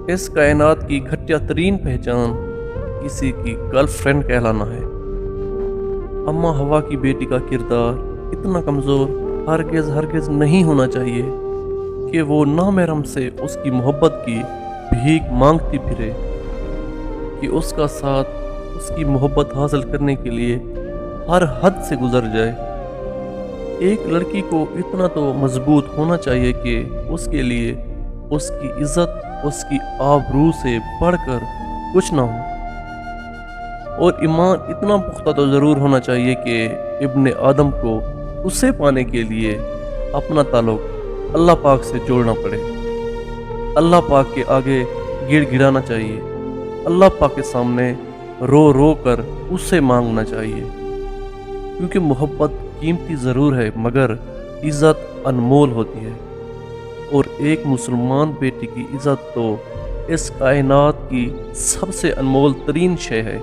اس کائنات کی گھٹیا ترین پہچان کسی کی گرل فرینڈ کہلانا ہے۔ اما ہوا کی بیٹی کا کردار اتنا کمزور ہرگز نہیں ہونا چاہیے کہ وہ نامحرم سے اس کی محبت کی بھیک مانگتی پھرے، کہ اس کا ساتھ اس کی محبت حاصل کرنے کے لیے ہر حد سے گزر جائے۔ ایک لڑکی کو اتنا تو مضبوط ہونا چاہیے کہ اس کے لیے اس کی عزت اس کی آبرو سے بڑھ کر کچھ نہ ہو، اور ایمان اتنا پختہ تو ضرور ہونا چاہیے کہ ابن آدم کو اسے پانے کے لیے اپنا تعلق اللہ پاک سے جوڑنا پڑے، اللہ پاک کے آگے گڑ گڑانا چاہیے، اللہ پاک کے سامنے رو رو کر اس سے مانگنا چاہیے، کیونکہ محبت قیمتی ضرور ہے مگر عزت انمول ہوتی ہے، اور ایک مسلمان بیٹی کی عزت تو اس کائنات کی سب سے انمول ترین شے ہے۔